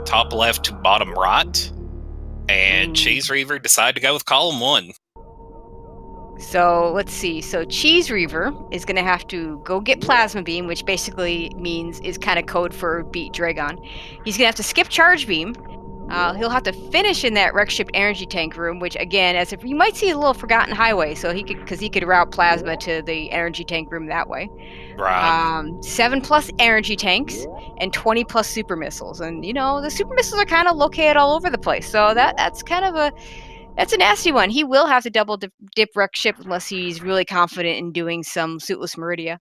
top left to bottom right, and CheeseReaver decided to go with column 1. So let's see. So CheeseReaver is going to have to go get Plasma Beam, which basically is kind of code for beat Dragon. He's going to have to skip Charge Beam. He'll have to finish in that Rex Ship energy tank room, which again, as if you might see a little Forgotten Highway, so he could route Plasma to the energy tank room that way. Right. 7+ energy tanks and 20+ super missiles, and the super missiles are kind of located all over the place. So that's kind of that's a nasty one. He will have to double dip Rex Ship unless he's really confident in doing some suitless Meridia.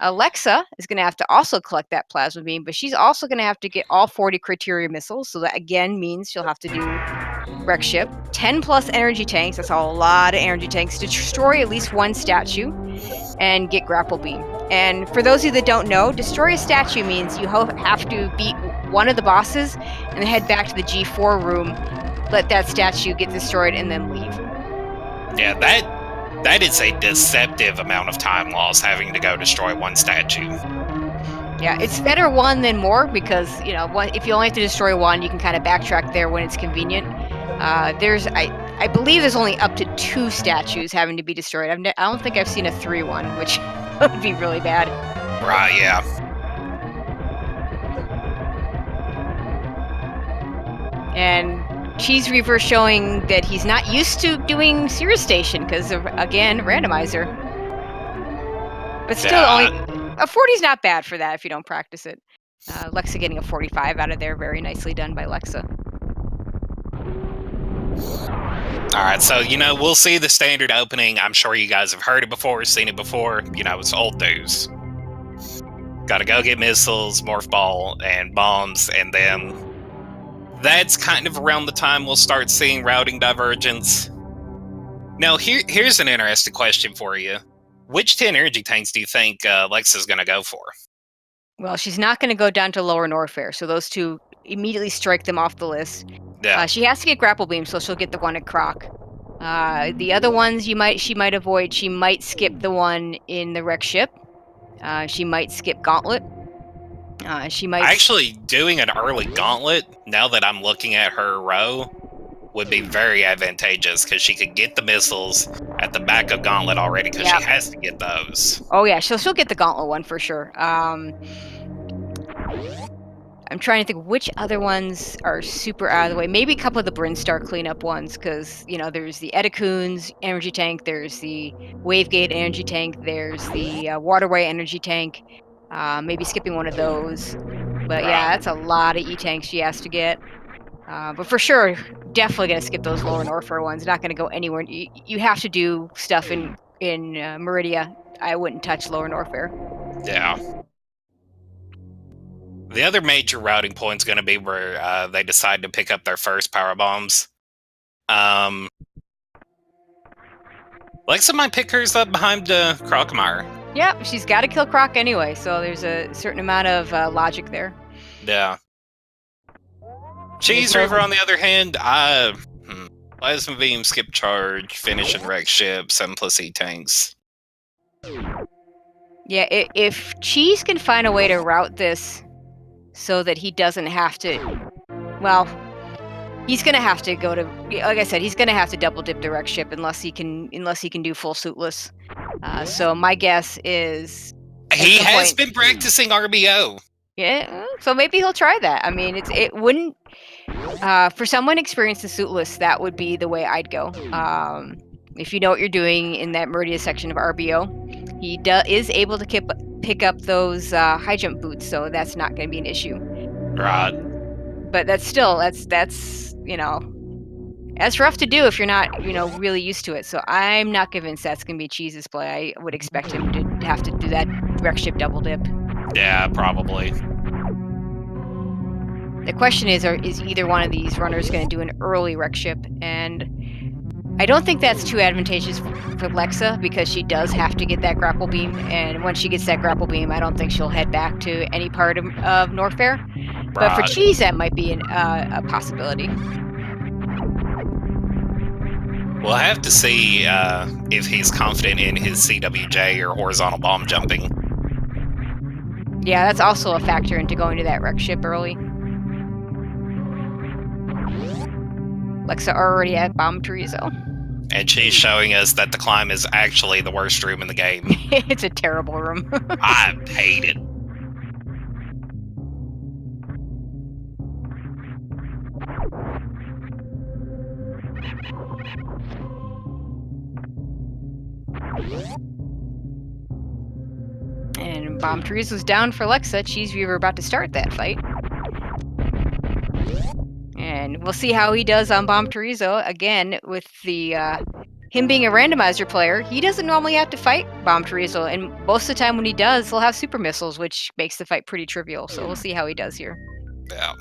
Alexa is going to have to also collect that Plasma Beam, but she's also going to have to get all 40 Criteria missiles. So that again means she'll have to do Rex Ship. 10+ energy tanks. That's a lot of energy tanks to destroy at least one statue and get Grapple Beam. And for those of you that don't know, destroy a statue means you have to beat one of the bosses and then head back to the G4 room, let that statue get destroyed, and then leave. Yeah, that is a deceptive amount of time loss, having to go destroy one statue. Yeah, it's better one than more, because if you only have to destroy one, you can kind of backtrack there when it's convenient. I believe there's only up to 2 statues having to be destroyed. I don't think I've seen a 3 one, which would be really bad. Right, yeah. And CheeseReaver showing that he's not used to doing Cirrus Station because of, again, randomizer. But still, a 40 is not bad for that if you don't practice it. Lexa getting a 45 out of there. Very nicely done by Lexa. Alright, so, we'll see the standard opening. I'm sure you guys have heard it before, seen it before. It's old news. Gotta go get missiles, morph ball, and bombs, and then that's kind of around the time we'll start seeing routing divergence. Now, here's an interesting question for you. Which 10 energy tanks do you think Lexa's gonna go for? Well, she's not going to go down to Lower Norfair, so those 2 immediately strike them off the list. Yeah. She has to get Grapple Beam, so she'll get the one at Croc. The other ones she might avoid. She might skip the one in the Rex Ship. She might skip Gauntlet. She might... Actually, doing an early Gauntlet, now that I'm looking at her row, would be very advantageous, because she could get the missiles at the back of Gauntlet already, because she has to get those. Oh yeah, she'll get the Gauntlet one for sure. I'm trying to think which other ones are super out of the way. Maybe a couple of the Brinstar cleanup ones, because there's the Edacoon's energy tank, there's the Wavegate energy tank, there's the Waterway energy tank. Maybe skipping one of those. But yeah, that's a lot of E-tanks she has to get. But for sure, definitely going to skip those Lower Norfair ones. Not going to go anywhere. You have to do stuff in Meridia. I wouldn't touch Lower Norfair. Yeah. The other major routing point's going to be where they decide to pick up their first power bombs. Lexa might pick hers up behind Crocmire. Yeah, she's got to kill Croc anyway, so there's a certain amount of logic there. Yeah. CheeseReaver, on the other hand, Plasma Beam, skip charge, finish in Rex Ship, 7+ E-tanks. Yeah, if Cheese can find a way to route this so that he doesn't have to... Well, he's going to have to go to... Like I said, he's going to have to double dip the Rex Ship unless he can do full suitless. So my guess is... He has been practicing RBO. Yeah, so maybe he'll try that. I mean, it wouldn't... for someone experienced in suitless, that would be the way I'd go. If you know what you're doing in that Meridia section of RBO, he is able to pick up those high jump boots, so that's not going to be an issue. Right. But that's rough to do if you're not, really used to it. So I'm not convinced that's going to be Cheese's play. I would expect him to have to do that Rex Ship double dip. Yeah, probably. The question is either one of these runners going to do an early Rex Ship? And I don't think that's too advantageous for Lexa, because she does have to get that Grapple Beam, and once she gets that Grapple Beam, I don't think she'll head back to any part of Norfair. Right. But for Cheese, that might be a possibility. We'll have to see if he's confident in his CWJ or horizontal bomb jumping. Yeah, that's also a factor into going to that Rex Ship early. Lexa already at Bomb Chorizo. And she's showing us that the climb is actually the worst room in the game. It's a terrible room. I hate it. And Bomb Chorizo's down for Lexa. CheeseReaver about to start that fight. And we'll see how he does on Bomb Chorizo. Again, with the him being a randomizer player, he doesn't normally have to fight Bomb Chorizo, and most of the time when he does, he'll have super missiles, which makes the fight pretty trivial. So we'll see how he does here. Yeah.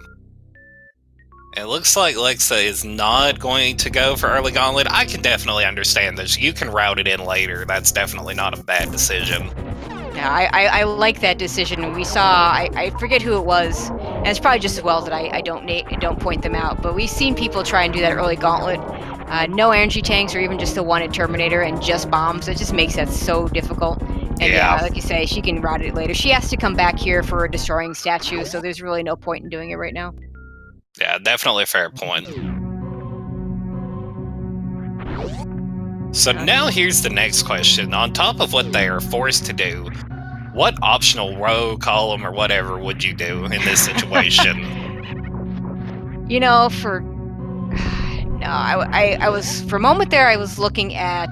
It looks like Lexa is not going to go for early gauntlet. I can definitely understand this. You can route it in later. That's definitely not a bad decision. Yeah, I like that decision. We saw, I forget who it was, and it's probably just as well that I don't point them out, but we've seen people try and do that early gauntlet. No energy tanks or even just the one at Terminator and just bombs. It just makes that so difficult. And Yeah. like you say, she can route it later. She has to come back here for a destroying statue, so there's really no point in doing it right now. Yeah, definitely a fair point. So now here's the next question. On top of what they are forced to do, what optional row, column, or whatever would you do in this situation? You know, for no, I was for a moment there. I was looking at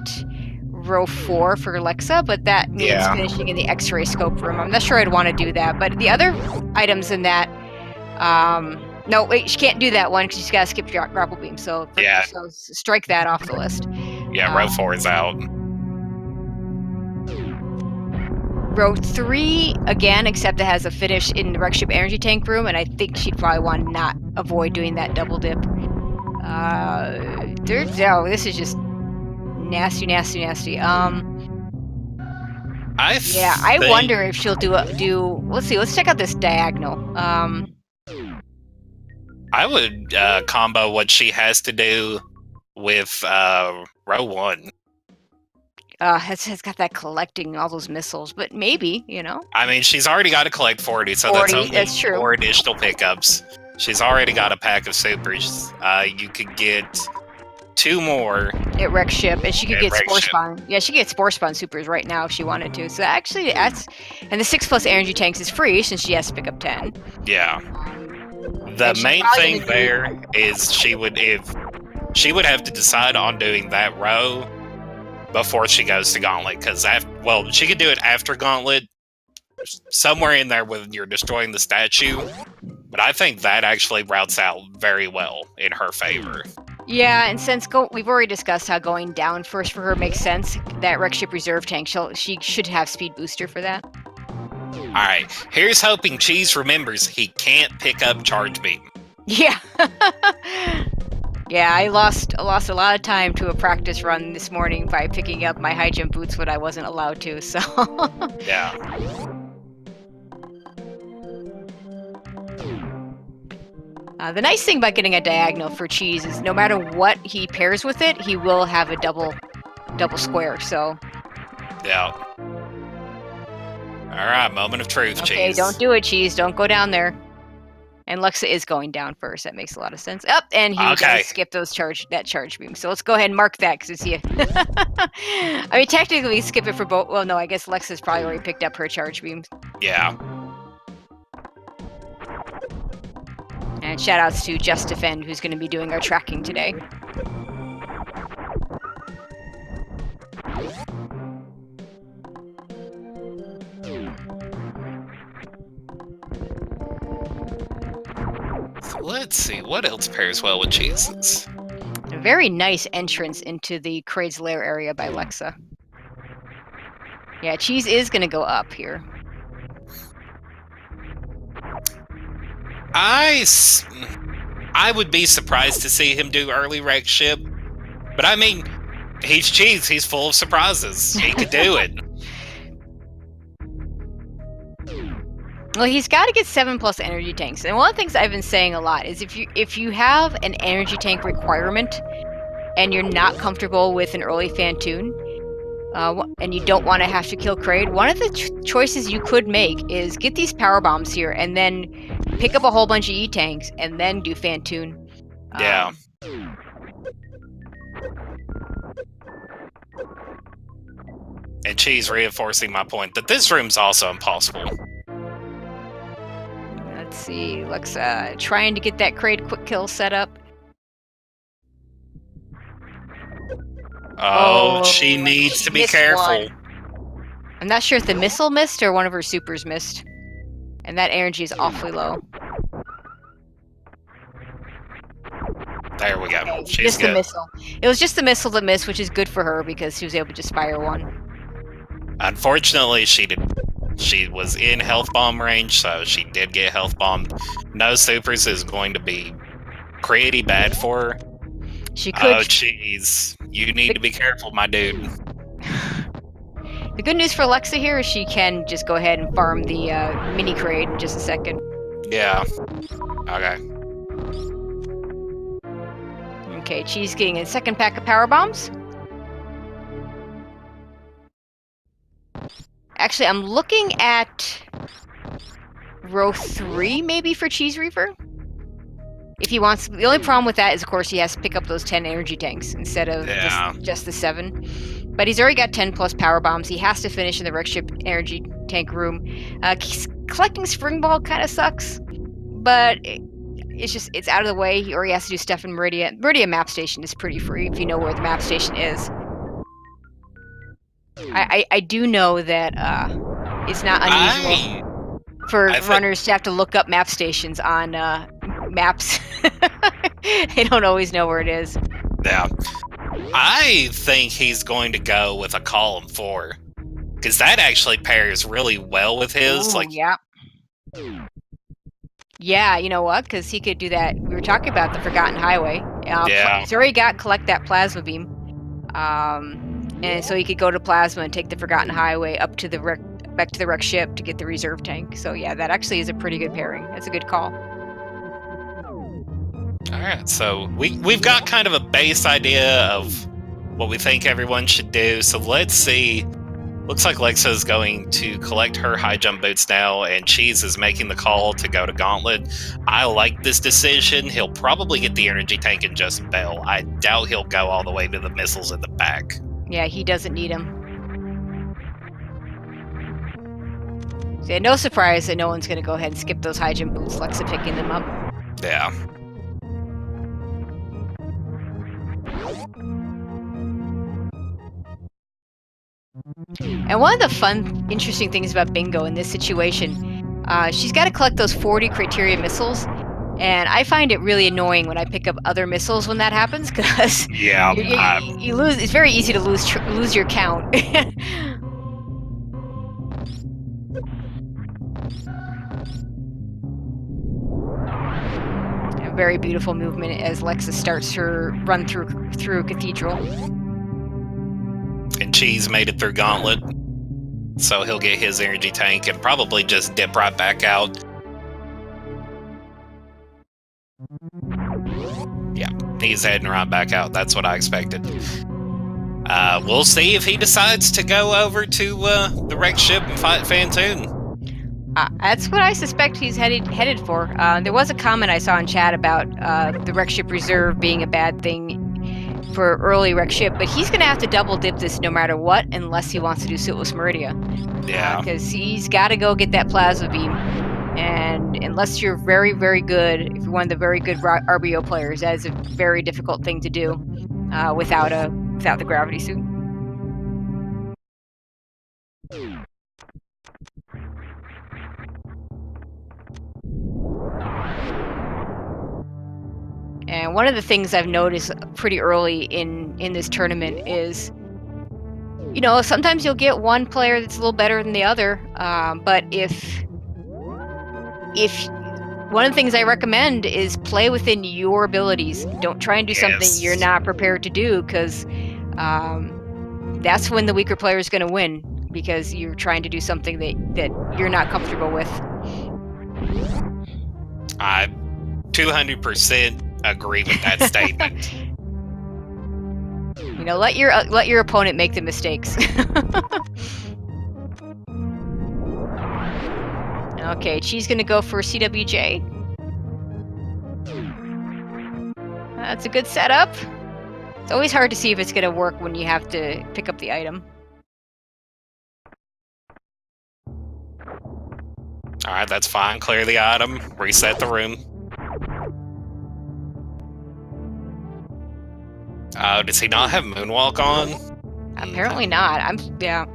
row 4 for Lexa, but that means finishing in the X-ray scope room. I'm not sure I'd want to do that. But the other items in that, no, wait, she can't do that one because she's got to skip grapple beam. So so strike that off the list. Yeah, row 4 is out. Row 3, again, except it has a finish in the wreck ship energy tank room, and I think she'd probably want to not avoid doing that double dip. This is just nasty. I wonder if she'll do. Let's see. Let's check out this diagonal. I would combo what she has to do with row 1. Has got that collecting all those missiles, but maybe, you know. I mean, she's already got to collect 40, so 40, that's true. 4 additional pickups. She's already got a pack of supers. You could get 2 more at wreck ship, and she could get spore spawn. Yeah, she could get spore spawn supers right now if she wanted to. So actually, and the 6+ energy tanks is free since she has to pick up 10. Yeah. The main thing there is she would have to decide on doing that row before she goes to gauntlet, because she could do it after gauntlet, somewhere in there when you're destroying the statue. But I think that actually routes out very well in her favor. Yeah, and since we've already discussed how going down first for her makes sense, that wreck ship reserve tank, she should have speed booster for that. Alright, here's hoping Cheese remembers he can't pick up charge beam. Yeah. Yeah, I lost a lot of time to a practice run this morning by picking up my high jump boots when I wasn't allowed to, so... Yeah. The nice thing about getting a diagonal for Cheese is no matter what he pairs with it, he will have a double square, so... Yeah. Alright, moment of truth, Cheese. Okay, don't do it, Cheese. Don't go down there. And Lexa is going down first. That makes a lot of sense. And he does skip that charge beam. So let's go ahead and mark that because it's here. I mean, technically, skip it for both. Well, no, I guess Lexa's probably already picked up her charge beams. Yeah. And shout outs to Just Defend, who's going to be doing our tracking today. Let's see, what else pairs well with Cheeses? A very nice entrance into the Kraid's Lair area by Lexa. Yeah, Cheese is going to go up here. I would be surprised to see him do early wreck ship, but I mean, he's Cheese, he's full of surprises. He could do it. Well, he's got to get 7+ energy tanks, and one of the things I've been saying a lot is if you have an energy tank requirement and you're not comfortable with an early Phantoon, and you don't want to have to kill Kraid, one of the choices you could make is get these power bombs here and then pick up a whole bunch of E-tanks and then do Phantoon. Yeah. And Cheese reinforcing my point that this room's also impossible. Let's see. Trying to get that crate quick kill set up. Oh, she needs to be careful. I'm not sure if the missile missed or one of her supers missed. And that energy is awfully low. There we go. Okay, She's just good. the missile. It was just the missile that missed, which is good for her because she was able to just fire one. Unfortunately, she was in health bomb range, so she did get health bombed. No supers is going to be pretty bad for her. She could. Oh, jeez. You need to be careful, my dude. The good news for Alexa here is she can just go ahead and farm the mini crate in just a second. Yeah. Okay. Okay, Cheese getting a second pack of power bombs. Actually, I'm looking at row 3 maybe for CheeseReaver. If he wants, the only problem with that is, of course, he has to pick up those 10 energy tanks instead of just the 7. But he's already got 10 plus power bombs. He has to finish in the wreck ship energy tank room. Collecting Spring Ball kind of sucks, but it's out of the way. Or he has to do stuff in Meridia. Meridia map station is pretty free if you know where the map station is. I do know that it's not unusual for runners to have to look up map stations on maps. They don't always know where it is. Yeah. I think he's going to go with a column 4. Because that actually pairs really well with his. Ooh, yeah. Yeah, you know what? Because he could do that. We were talking about the Forgotten Highway. Yeah. He's already collect that plasma beam. And so he could go to plasma and take the Forgotten Highway up to back to the wreck ship to get the reserve tank. So yeah, that actually is a pretty good pairing. That's a good call. Alright, so we've got kind of a base idea of what we think everyone should do. So let's see. Looks like Lexa's going to collect her high jump boots now, and Cheese is making the call to go to Gauntlet. I like this decision. He'll probably get the energy tank and just bail. I doubt he'll go all the way to the missiles in the back. Yeah, he doesn't need them. So yeah, no surprise that no one's going to go ahead and skip those high jump boots. Lexa picking them up. Yeah. And one of the fun, interesting things about Bingo in this situation, she's got to collect those 40 criteria missiles, and I find it really annoying when I pick up other missiles when that happens, because you lose. It's very easy to lose your count. A very beautiful movement as Lexa starts her run through Cathedral. And Cheese made it through Gauntlet, so he'll get his energy tank and probably just dip right back out. Yeah, he's heading right back out. That's what I expected. We'll see if he decides to go over to the wreck ship and fight Phantoon. That's what I suspect he's headed for. There was a comment I saw in chat about the wreck ship reserve being a bad thing for early wreck ship, but he's going to have to double dip this no matter what, unless he wants to do Suitless Meridia. Yeah. Because he's got to go get that plasma beam, and unless you're very, very good, if you're one of the very good RBO players, that is a very difficult thing to do without the gravity suit. And one of the things I've noticed pretty early in this tournament is, you know, sometimes you'll get one player that's a little better than the other. But if one of the things I recommend is play within your abilities. Don't try and do something you're not prepared to do, because that's when the weaker player is going to win, because you're trying to do something that you're not comfortable with. I 200% agree with that statement. You know, let your opponent make the mistakes. Okay, she's gonna go for CWJ. That's a good setup. It's always hard to see if it's gonna work when you have to pick up the item. Alright, that's fine. Clear the item. Reset the room. Oh, does he not have Moonwalk on? Apparently not. Yeah.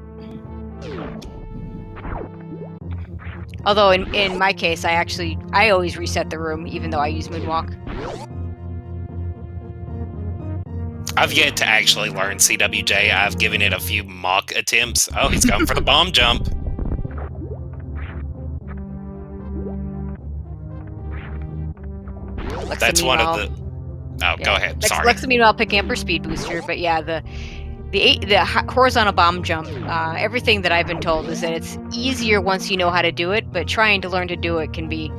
Although in my case, I always reset the room, even though I use Moonwalk. I've yet to actually learn CWJ. I've given it a few mock attempts. Oh, he's going for the bomb jump. That's one of the... Oh, yeah. Go ahead. Sorry. Lexa, meanwhile, picking up her speed booster. But yeah, the horizontal bomb jump, everything that I've been told is that it's easier once you know how to do it, but trying to learn to do it can be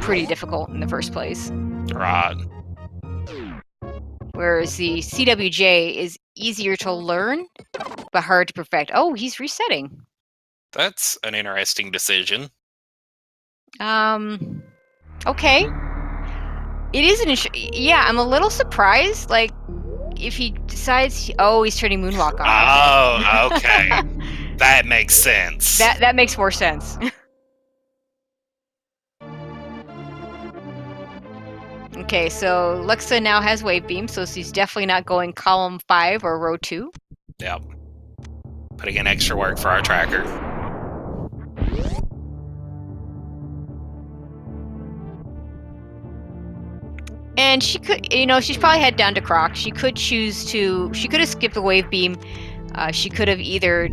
pretty difficult in the first place. Right. Whereas the CWJ is easier to learn, but hard to perfect. Oh, he's resetting. That's an interesting decision. Okay. It is yeah, I'm a little surprised, like, if he decides, he's turning Moonwalk on. Oh, okay. That makes sense. That makes more sense. Okay, so Lexa now has Wave Beam, so she's definitely not going column 5 or row 2. Yep. Putting in extra work for our tracker. And she could, she's probably head down to Croc. She could have skipped the Wave Beam. She could have either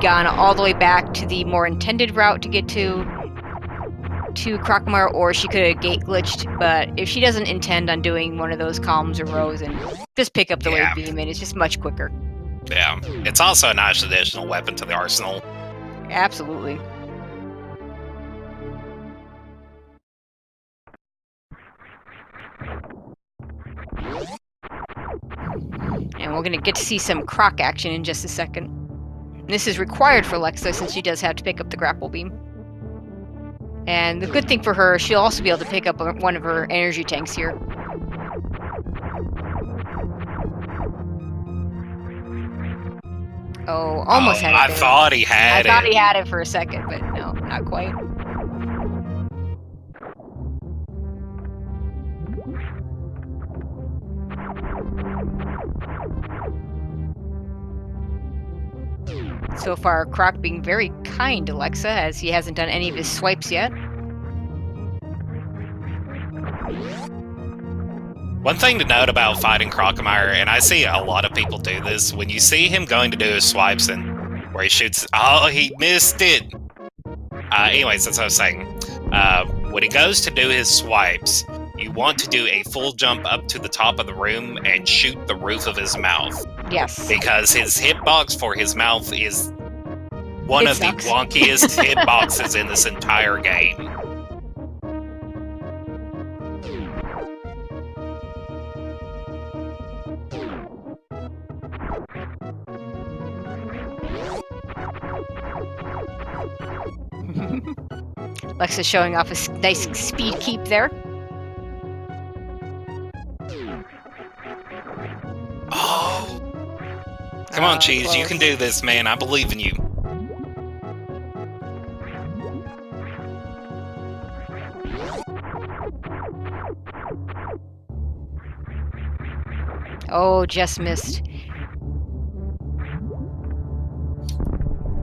gone all the way back to the more intended route to get to Crocmar, or she could have gate glitched. But if she doesn't intend on doing one of those columns or rows, and just pick up the Wave Beam, and it's just much quicker. Yeah, it's also a nice additional weapon to the arsenal. Absolutely. And we're going to get to see some Croc action in just a second. This is required for Lexa since she does have to pick up the grapple beam. And the good thing for her, she'll also be able to pick up one of her energy tanks here. Oh, almost had it. I thought he had it. I thought he had it for a second, but no, not quite. So far, Croc being very kind to Lexa, as he hasn't done any of his swipes yet. One thing to note about fighting Crocomire, and I see a lot of people do this, when you see him going to do his swipes and where he shoots... Oh, he missed it! Anyways, that's what I was saying. When he goes to do his swipes, you want to do a full jump up to the top of the room and shoot the roof of his mouth. Yes. Because his hitbox for his mouth is one of the wonkiest hitboxes in this entire game. Lex showing off a nice speed keep there. Oh! Come on, Cheese, close. You can do this, man. I believe in you. Oh, just missed.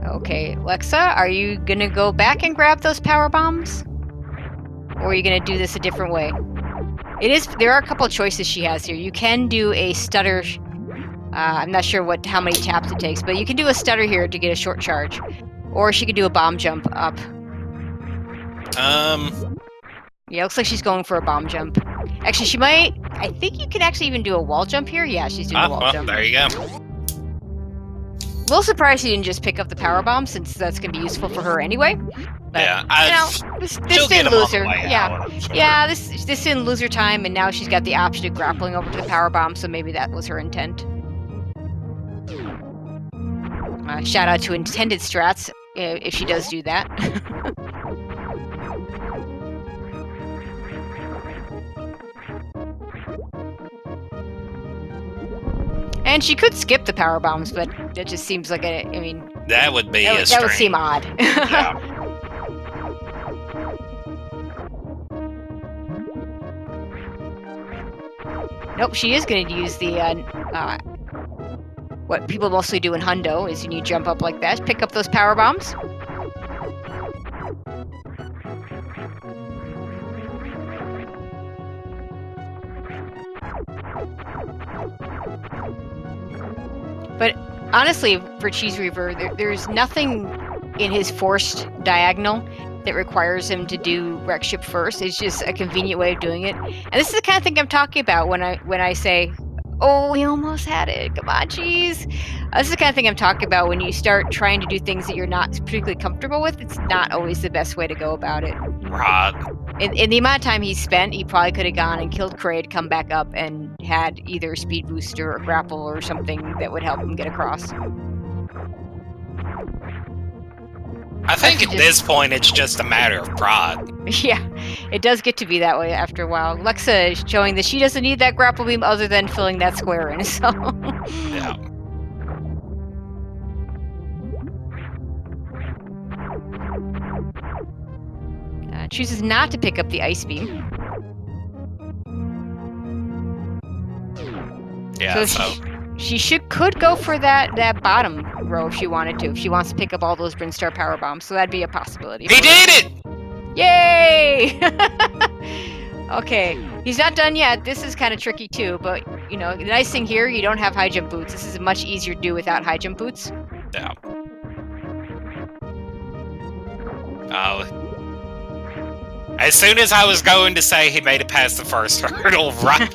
Okay, Lexa, are you gonna go back and grab those power bombs? Or are you gonna do this a different way? There are a couple of choices she has here. You can do a stutter. I'm not sure how many taps it takes, but you can do a stutter here to get a short charge. Or she could do a bomb jump up. Yeah, looks like she's going for a bomb jump. Actually, she might... I think you can actually even do a wall jump here. Yeah, she's doing a wall jump. There you go. A little surprised she didn't just pick up the power bomb, since that's going to be useful for her anyway. But, yeah, this didn't lose her. Yeah, yeah, this didn't lose her time, and now she's got the option of grappling over to the power bomb, so maybe that was her intent. Shout out to intended strats, if she does do that. And she could skip the power bombs, but that just seems like that would be that would seem odd. Yeah. Nope, she is going to use the what people mostly do in Hundo is you jump up like that, pick up those power bombs. But honestly, for CheeseReaver, there's nothing in his forced diagonal that requires him to do wreck ship first. It's just a convenient way of doing it. And this is the kind of thing I'm talking about when I say, oh, we almost had it. Come on, Cheese. This is the kind of thing I'm talking about when you start trying to do things that you're not particularly comfortable with. It's not always the best way to go about it. Right. In the amount of time he spent, he probably could have gone and killed Kraid, come back up, and had either speed booster or grapple or something that would help him get across. I think at this point it's just a matter of pride. Yeah, it does get to be that way after a while. Lexa is showing that she doesn't need that grapple beam other than filling that square in, so... Yeah. Chooses not to pick up the ice beam. Yeah, so... She could go for that bottom row if she wanted to, if she wants to pick up all those Brinstar power bombs. So that'd be a possibility. He did it! Yay! Okay, he's not done yet. This is kind of tricky too, but the nice thing here, you don't have high jump boots. This is much easier to do without high jump boots. Yeah. Oh. As soon as I was going to say he made it past the first hurdle, right?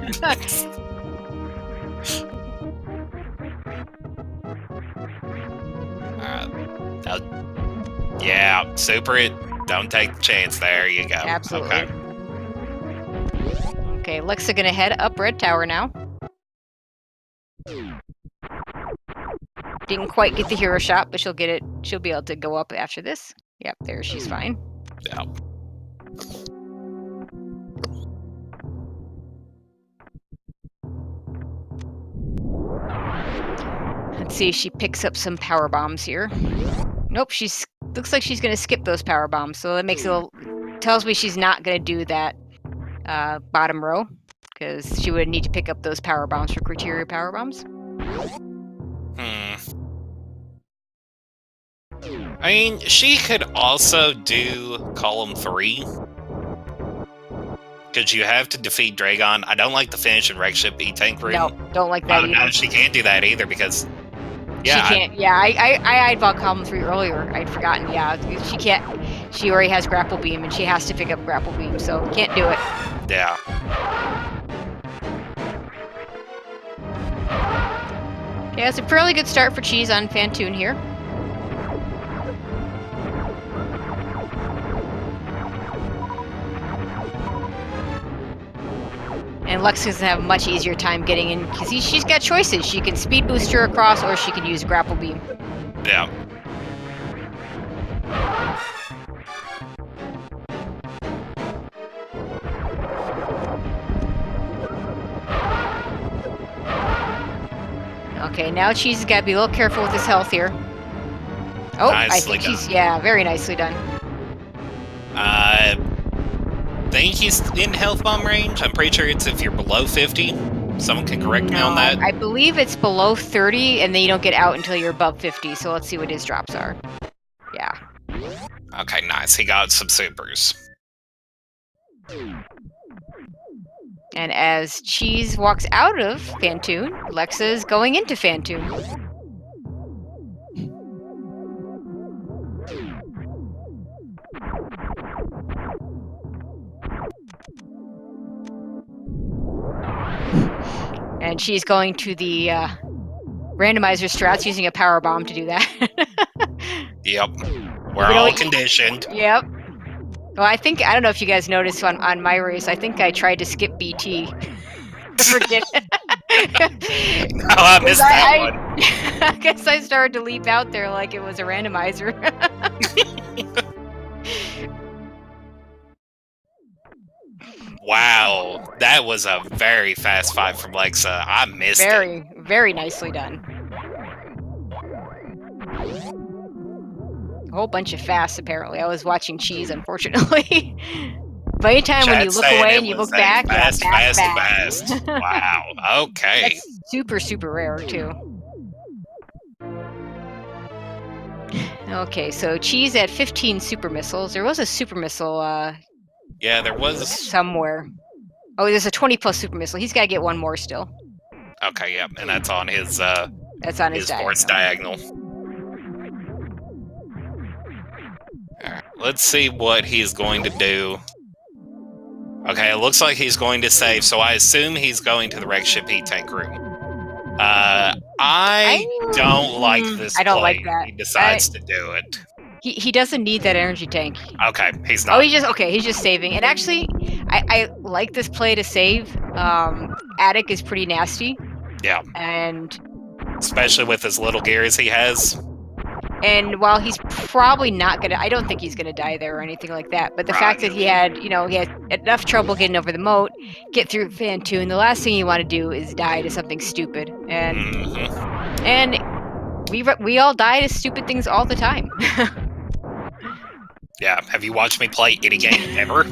Yeah, super it. Don't take the chance. There you go. Absolutely. Okay, Lexa gonna head up Red Tower now. Didn't quite get the hero shot, but she'll get it. She'll be able to go up after this. Yep, there, she's fine. Yeah. Let's see if she picks up some power bombs here. Nope, looks like she's gonna skip those power bombs, so that makes it tells me she's not gonna do that bottom row, because she would need to pick up those power bombs for criteria power bombs. I mean, she could also do column 3. Because you have to defeat Dragon. I don't like the finish in Wreck Ship E-Tank room. No, don't like that either. No, she can't do that either because... Yeah, she can't. I eyeballed column 3 earlier. I'd forgotten. Yeah, she can't. She already has grapple beam, and she has to pick up grapple beam, so can't do it. Yeah. Okay, that's a fairly good start for Cheese on Phantoon here. And Lex is going to have a much easier time getting in, because she's got choices. She can speed boost her across, or she can use grapple beam. Yeah. Okay, now Cheese has got to be a little careful with his health here. Oh, Nicely I think she's... Yeah, very nicely done. I think he's in health bomb range. I'm pretty sure it's if you're below 50. Someone can correct me on that. I believe it's below 30, and then you don't get out until you're above 50, so let's see what his drops are. Yeah. Okay, nice. He got some supers. And as Cheese walks out of Phantoon, Lexa is going into Phantoon. And she's going to the randomizer strats using a power bomb to do that. Yep. We're all conditioned. Yep. Well, I don't know if you guys noticed on my race, I think I tried to skip BT. Forget it. Oh, I missed that one. I guess I started to leap out there like it was a randomizer. Wow, that was a very fast fight from Lexa. I missed it. Very, very nicely done. A whole bunch of fasts, apparently. I was watching Cheese, unfortunately. But anytime when you Chat's look saying away it and you was look a back, yeah, fast. Wow. Okay. That's super, super rare, too. Okay, so Cheese had 15 super missiles. There was a super missile Yeah, there was. somewhere. Oh, there's a 20 plus super missile. He's got to get one more still. Okay, yeah, and that's on his That's on his fourth diagonal. Alright, let's see what he's going to do. Okay, it looks like he's going to save, so I assume he's going to the wreck ship heat tank room. I don't like this I don't play. like that. He decides to do it. He doesn't need that energy tank. Okay, he's Oh, not. he's just saving. And actually, I like this play to save. Attic is pretty nasty. Yeah. And especially with as little gear as he has. And while he's probably not gonna, I don't think he's gonna die there or anything like that. But the fact that he had enough trouble getting over the moat, get through Phantoon, the last thing you want to do is die to something stupid. And we all die to stupid things all the time. Yeah, have you watched me play any game ever?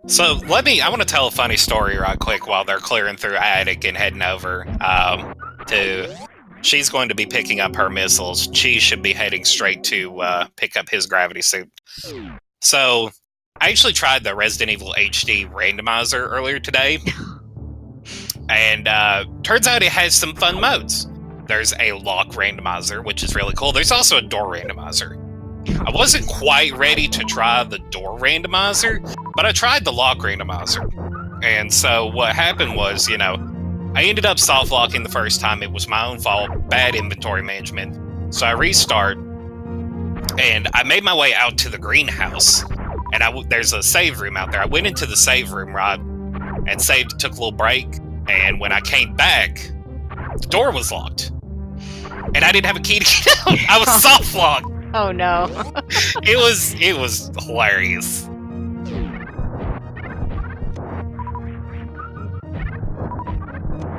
So I want to tell a funny story right quick while they're clearing through Attic and heading over she's going to be picking up her missiles. Cheese should be heading straight to pick up his gravity suit. So I actually tried the Resident Evil HD randomizer earlier today. And turns out it has some fun modes. There's a lock randomizer, which is really cool. There's also a door randomizer. I wasn't quite ready to try the door randomizer, but I tried the lock randomizer. And so what happened was, I ended up soft locking the first time. It was my own fault, bad inventory management. So I restart, and I made my way out to the greenhouse, and there's a save room out there. I went into the save room, right, and saved, took a little break, and when I came back, the door was locked. And I didn't have a key to get out. I was soft locked. Oh no. It was hilarious.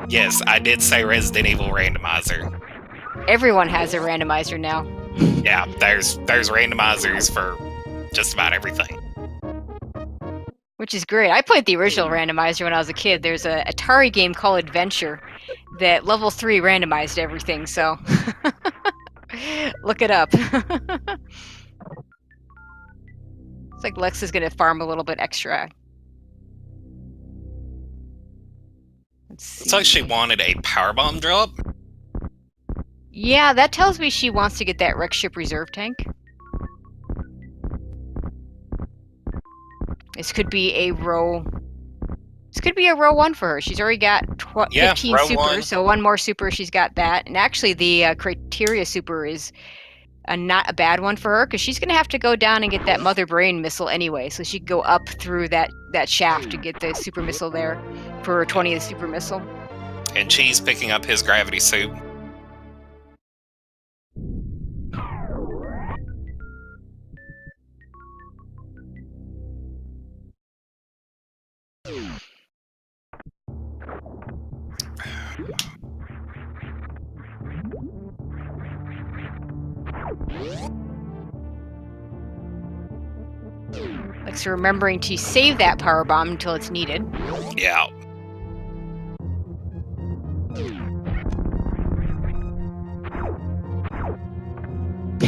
Yes, I did say Resident Evil randomizer. Everyone has a randomizer now. Yeah, there's randomizers for just about everything. Which is great. I played the original randomizer when I was a kid. There's a Atari game called Adventure that level 3 randomized everything, so look it up. It's like Lex is gonna farm a little bit extra. Looks like she wanted a powerbomb drop. Yeah, that tells me she wants to get that wreck ship reserve tank. This could be a row. This could be a row 1 for her. She's already got 15 supers, one. So one more super, she's got that. And actually, the criteria super is not a bad one for her because she's going to have to go down and get that mother brain missile anyway. So she can go up through that shaft to get the super missile there for her 20th super missile. And Cheese picking up his gravity suit. Like, so remembering to save that power bomb until it's needed. Yeah.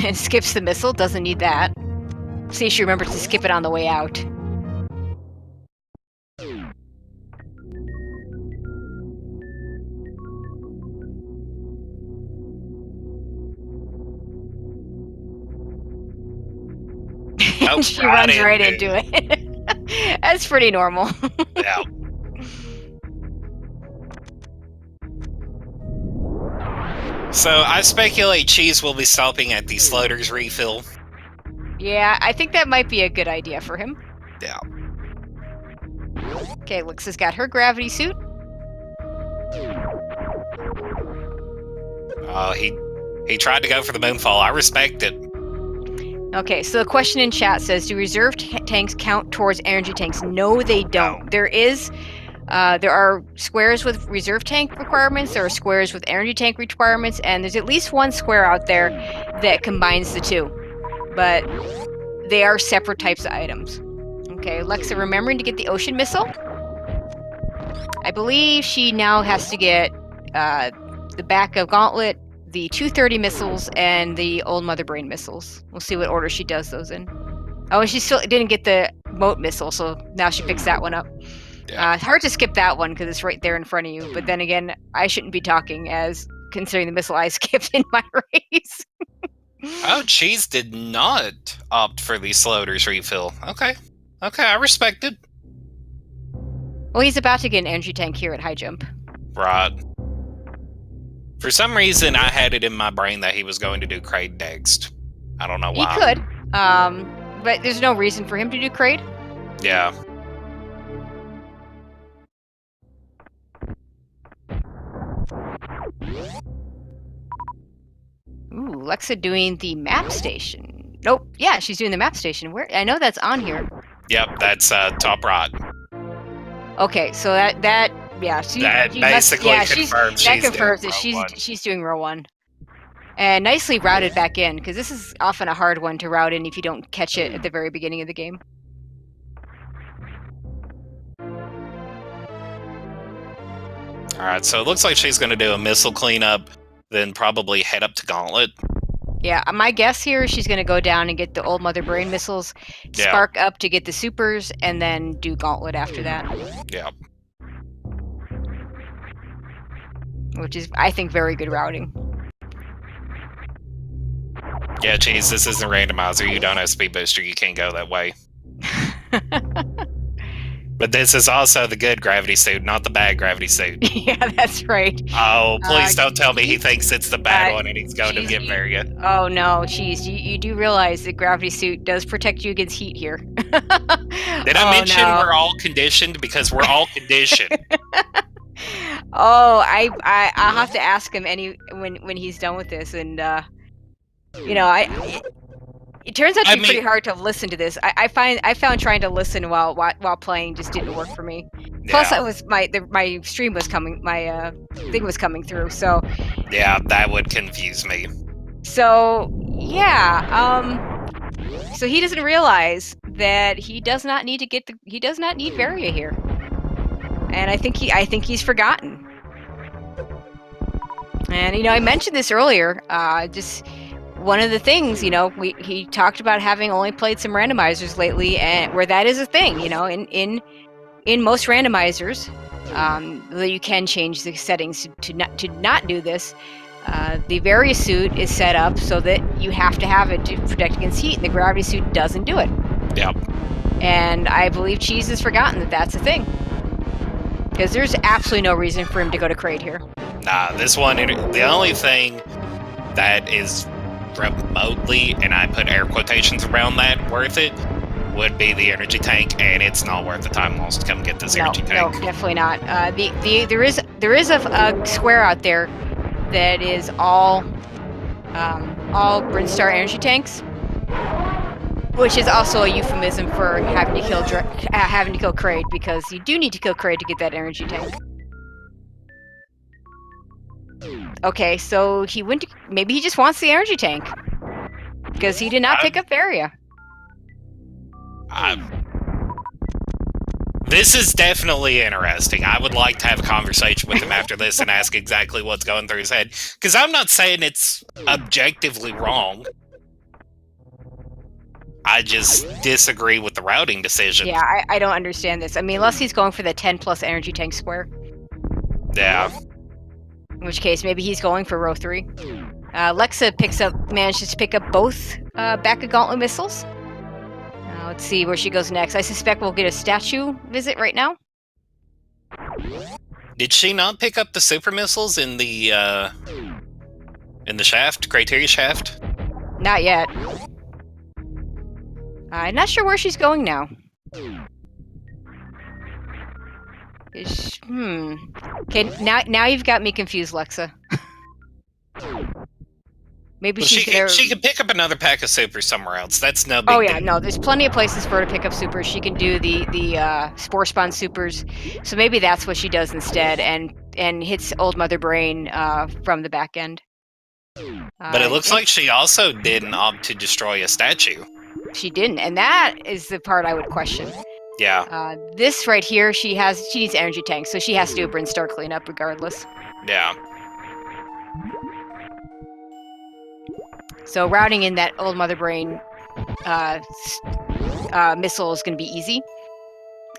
And skips the missile, doesn't need that. See if she remembers to skip it on the way out. Nope, She runs right into it. That's pretty normal. Yeah. So I speculate Cheese will be stopping at the Slaughter's refill. Yeah, I think that might be a good idea for him. Yeah. Okay, Lix has got her gravity suit. Oh, he tried to go for the moonfall. I respect it. Okay, so the question in chat says, do reserve tanks count towards energy tanks? No, they don't. No. There is There are squares with reserve tank requirements, there are squares with energy tank requirements, and there's at least one square out there that combines the two. But they are separate types of items. Okay, Lexa remembering to get the ocean missile. I believe she now has to get the back of Gauntlet, the 230 missiles, and the old Mother Brain missiles. We'll see what order she does those in. Oh, and she still didn't get the Moat missile, so now she picks that one up. Yeah. It's hard to skip that one because it's right there in front of you. But then again, I shouldn't be talking as considering the missile I skipped in my race. Oh, Cheese did not opt for the Sloater's refill. Okay. Okay, I respect it. Well, he's about to get an energy tank here at high jump. Right. For some reason, I had it in my brain that he was going to do Kraid next. I don't know why. He could, but there's no reason for him to do Kraid. Yeah. Ooh, Lexa doing the map station. Nope. Yeah, she's doing the map station. Where? I know that's on here. Yep, that's top right. Okay, so that yeah, that basically confirms that confirms that she's doing row 1. And nicely routed back in, because this is often a hard one to route in if you don't catch it at the very beginning of the game. Alright, so it looks like she's going to do a missile cleanup, then probably head up to Gauntlet. Yeah, my guess here is she's going to go down and get the old Mother Brain missiles, spark up to get the supers, and then do Gauntlet after that. Yeah. Which is, I think, very good routing. Yeah, Cheese, this isn't a randomizer. You don't have speed booster. You can't go that way. But this is also the good gravity suit, not the bad gravity suit. Yeah, that's right. Oh, please don't tell me he thinks it's the bad one and he's going to get Varia. Oh, no, Cheese. You do realize the gravity suit does protect you against heat here. Did I mention we're all conditioned? Because we're all conditioned. Oh, I'll have to ask him when he's done with this, and you know, it turns out to be pretty hard to listen to this. I found trying to listen while playing just didn't work for me. Yeah. Plus, I was my stream was coming, my thing was coming through, so yeah, that would confuse me. So yeah, so he doesn't realize that he does not need Varia here, and I think he's forgotten. And you know, I mentioned this earlier. Just one of the things, you know, he talked about having only played some randomizers lately, and where that is a thing. You know, in most randomizers, though you can change the settings to not do this. The Varia suit is set up so that you have to have it to protect against heat, and the gravity suit doesn't do it. Yep. And I believe Cheese has forgotten that that's a thing, because there's absolutely no reason for him to go to Kraid here. Nah, this one, the only thing that is remotely, and I put air quotations around that, worth it, would be the energy tank, and it's not worth the time lost to come get this energy tank. No, definitely not. There is a square out there that is all Brinstar energy tanks, which is also a euphemism for having to kill Kraid, because you do need to kill Kraid to get that energy tank. Okay, so maybe he just wants the energy tank, because he did not pick up Varia. This is definitely interesting. I would like to have a conversation with him after this and ask exactly what's going through his head, because I'm not saying it's objectively wrong. I just disagree with the routing decision. Yeah, I don't understand this. I mean, unless he's going for the 10 plus energy tank square. Yeah. In which case, maybe he's going for row 3. Lexa manages to pick up both back of Gauntlet missiles. Let's see where she goes next. I suspect we'll get a statue visit right now. Did she not pick up the super missiles in the shaft, criteria shaft? Not yet. I'm not sure where she's going now. Okay, now you've got me confused, Lexa. Maybe Well, she's gonna. she can pick up another pack of supers somewhere else. That's no big Oh yeah, deal. no, there's plenty of places for her to pick up supers. She can do the Spore Spawn supers, so maybe that's what she does instead, and hits Old Mother Brain from the back end. But it looks like she also didn't opt to destroy a statue. She didn't, and that is the part I would question. Yeah. This right here, she needs energy tanks, so she has to do a Brinstar cleanup regardless. Yeah. So routing in that Old Mother Brain missile is going to be easy,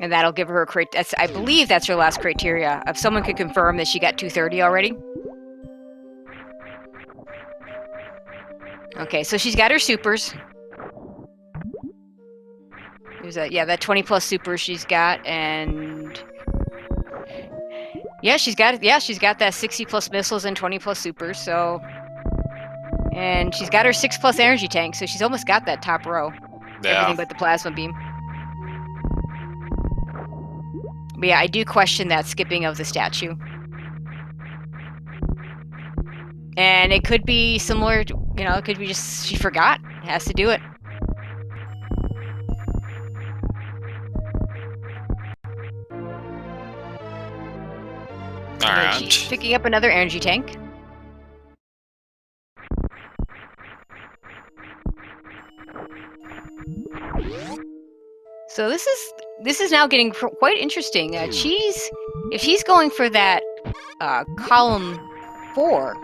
and that'll give her a I believe that's her last criteria. If someone could confirm that she got 230 already. Okay, so she's got her supers. There's that 20 plus super she's got, and she's got that 60 plus missiles and 20 plus supers. So, and she's got her 6 plus energy tank, so she's almost got that top row. Yeah. Everything but the plasma beam. But yeah, I do question that skipping of the statue. And it could be similar to, it could be just she forgot. Has to do it. Alright. She's picking up another energy tank. So this is now getting quite interesting. Cheese, if he's going for that column 4,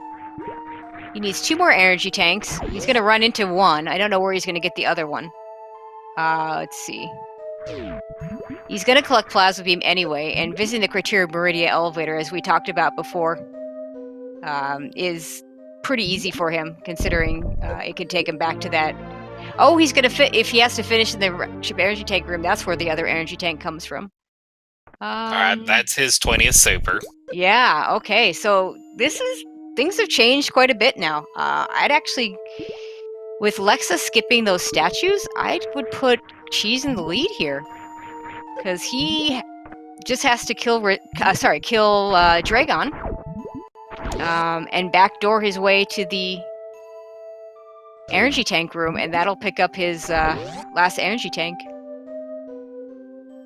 he needs 2 more energy tanks. He's going to run into one. I don't know where he's going to get the other one. Let's see. He's going to collect Plasma Beam anyway, and visiting the Criteria Meridia elevator, as we talked about before, is pretty easy for him, considering it can take him back to that. Oh, he's going to fit. If he has to finish in the ship energy tank room, that's where the other energy tank comes from. Alright, that's his 20th super. Yeah, okay. So things have changed quite a bit now. I'd actually, with Lexa skipping those statues, I would put Cheese in the lead here. Because he just has to kill Dragon, and backdoor his way to the energy tank room, and that'll pick up his last energy tank.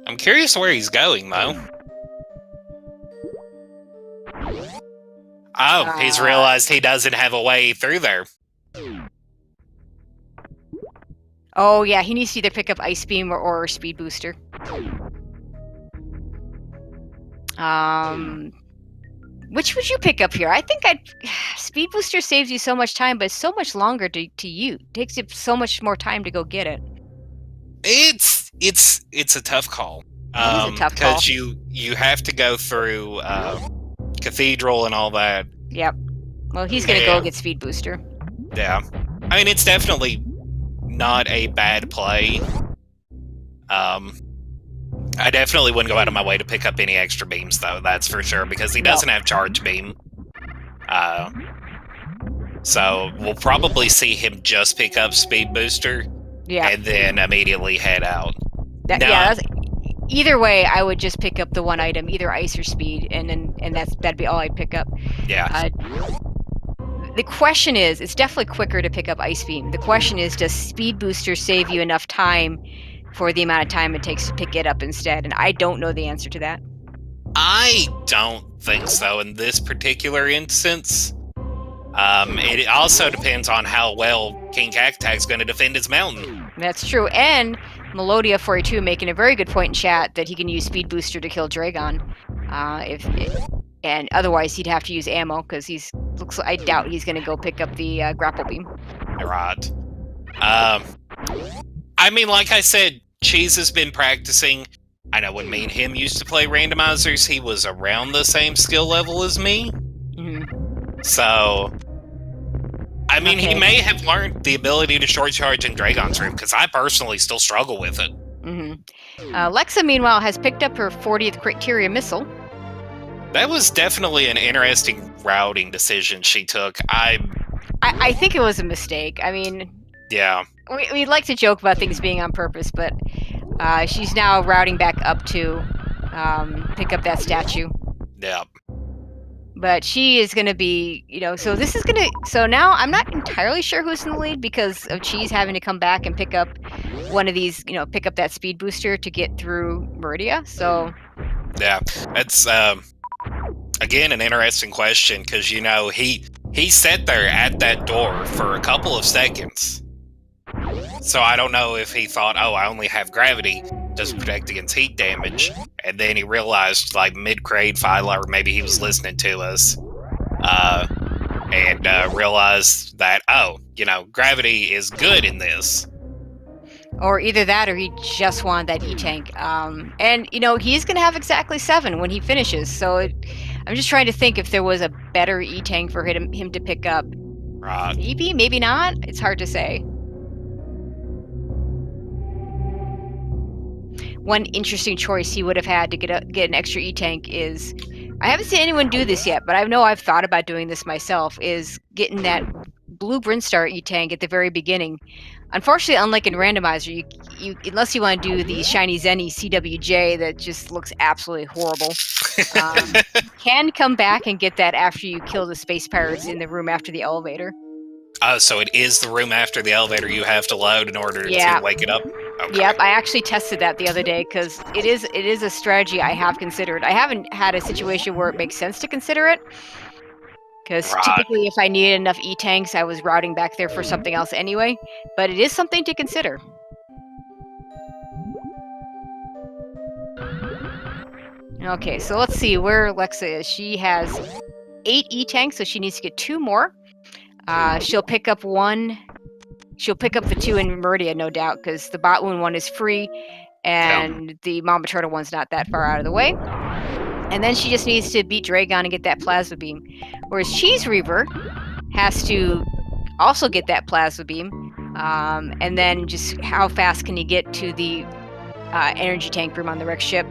I'm curious where he's going, though. Oh, he's realized he doesn't have a way through there. Oh yeah, he needs to either pick up Ice Beam or Speed Booster. Which would you pick up here? I think Speed Booster saves you so much time, but it's so much longer to use. It takes you so much more time to go get it. It's a tough call. It is a tough call. Because you have to go through Cathedral and all that. Yep. Well, he's gonna go get Speed Booster. Yeah. I mean, it's definitely not a bad play. I definitely wouldn't go out of my way to pick up any extra beams, though, that's for sure, because he doesn't have Charge Beam. So we'll probably see him just pick up Speed Booster, and then immediately head out. Either way, I would just pick up the one item, either Ice or Speed, and that'd be all I'd pick up. Yeah. The question is, it's definitely quicker to pick up Ice Beam. The question is, does Speed Booster save you enough time for the amount of time it takes to pick it up instead? And I don't know the answer to that. I don't think so in this particular instance. It also depends on how well King Cactac's going to defend his mountain. That's true. And Melodia42 making a very good point in chat that he can use Speed Booster to kill Dragon. And otherwise he'd have to use ammo, because I doubt he's going to go pick up the Grapple Beam. Right. I mean, like I said, Cheese has been practicing. I know when me and him used to play randomizers, he was around the same skill level as me. Mm-hmm. So, I mean, he may have learned the ability to short charge in Dragon's Room, because I personally still struggle with it. Mm-hmm. Lexa, meanwhile, has picked up her 40th Criteria Missile. That was definitely an interesting routing decision she took. I think it was a mistake. I mean... Yeah. We like to joke about things being on purpose, but she's now routing back up to pick up that statue. Yeah. But she is going to be, so this is going to, so now I'm not entirely sure who's in the lead because of Cheese having to come back and pick up one of these, pick up that speed booster to get through Meridia. So yeah, that's again an interesting question because he sat there at that door for a couple of seconds. So I don't know if he thought, oh, I only have gravity, doesn't protect against heat damage, and then he realized, like, mid-grade file, or maybe he was listening to us, and realized that, oh, gravity is good in this. or either that or he just wanted that E-Tank. And, he's going to have exactly 7 when he finishes. So I'm just trying to think if there was a better E-Tank for him to pick up. Right. Maybe, maybe not. It's hard to say. One interesting choice he would have had to get an extra E-Tank is, I haven't seen anyone do this yet, but I know I've thought about doing this myself, is getting that blue Brinstar E-Tank at the very beginning. Unfortunately, unlike in Randomizer, you unless you want to do the Shiny Zenny CWJ that just looks absolutely horrible, can come back and get that after you kill the space pirates in the room after the elevator. Oh, so it is the room after the elevator you have to load in order to wake it up? Okay. Yep, I actually tested that the other day because it is a strategy I have considered. I haven't had a situation where it makes sense to consider it, because typically if I needed enough E-Tanks, I was routing back there for something else anyway, but it is something to consider. Okay, so let's see where Lexa is. She has 8 E-Tanks, so she needs to get 2 more. She'll pick up one. She'll pick up the 2 in Meridia, no doubt, because the Botwoon one is free, and the Mama Turtle one's not that far out of the way. And then she just needs to beat Dragon and get that Plasma Beam. Whereas CheeseReaver has to also get that Plasma Beam, and then just how fast can you get to the energy tank room on the Rex ship?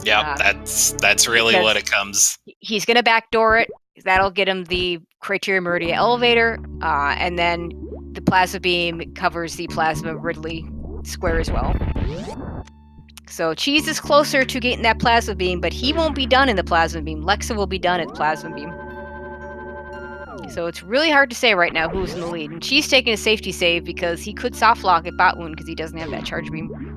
Yeah, that's really what it comes. He's going to backdoor it. That'll get him the Criteria Meridia elevator, and then the Plasma Beam covers the Plasma Ridley square as well. So Cheese is closer to getting that Plasma Beam, but he won't be done in the Plasma Beam. Lexa will be done at the Plasma Beam. So it's really hard to say right now who's in the lead. And Cheese taking a safety save because he could soft lock at Botwoon because he doesn't have that charge beam.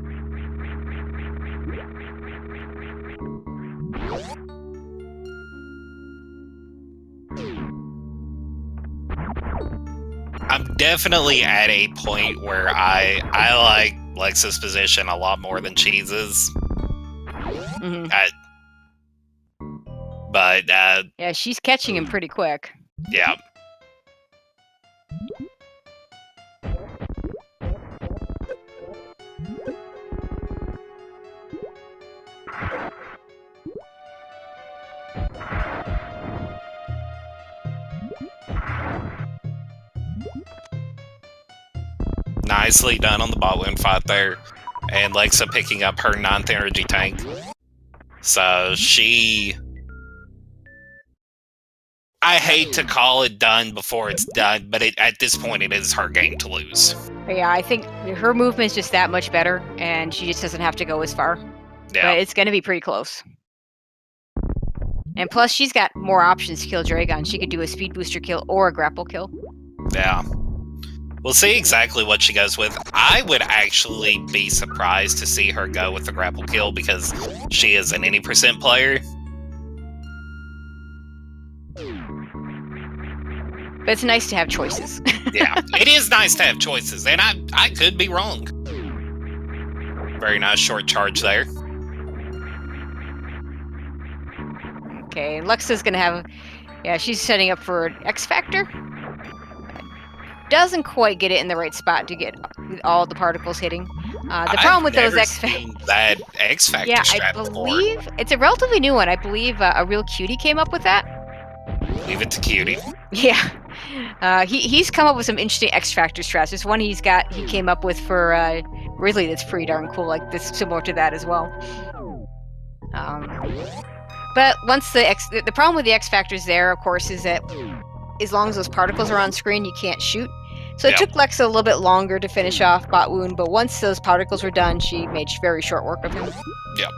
I'm definitely at a point where I like Lexa's position a lot more than Cheese's. Mm-hmm. But yeah, she's catching him pretty quick. Yeah. Nicely done on the Botwoon fight there. And Lexa picking up her 9th energy tank. So she... I hate to call it done before it's done, but at this point it is her game to lose. Yeah, I think her movement is just that much better, and she just doesn't have to go as far. Yeah. But it's going to be pretty close. And plus, she's got more options to kill Dragon. She could do a speed booster kill or a grapple kill. Yeah. We'll see exactly what she goes with. I would actually be surprised to see her go with the grapple kill because she is an any percent player. But it's nice to have choices. Yeah, it is nice to have choices, and I could be wrong. Very nice short charge there. Okay, Lexa's gonna have... Yeah, she's setting up for an X Factor. Doesn't quite get it in the right spot to get all the particles hitting. The problem with those X Factor... that X Factor yeah, strap I believe... Before. It's a relatively new one. I believe a real cutie came up with that. Leave it to Cutie. Yeah. He's come up with some interesting X Factor straps. There's one he came up with for Ridley that's pretty darn cool, like this, similar to that as well. But once the problem with the X Factors there, of course, is that as long as those particles are on screen, you can't shoot. So it took Lexa a little bit longer to finish off Botwoon, but once those particles were done, she made very short work of him. Yep.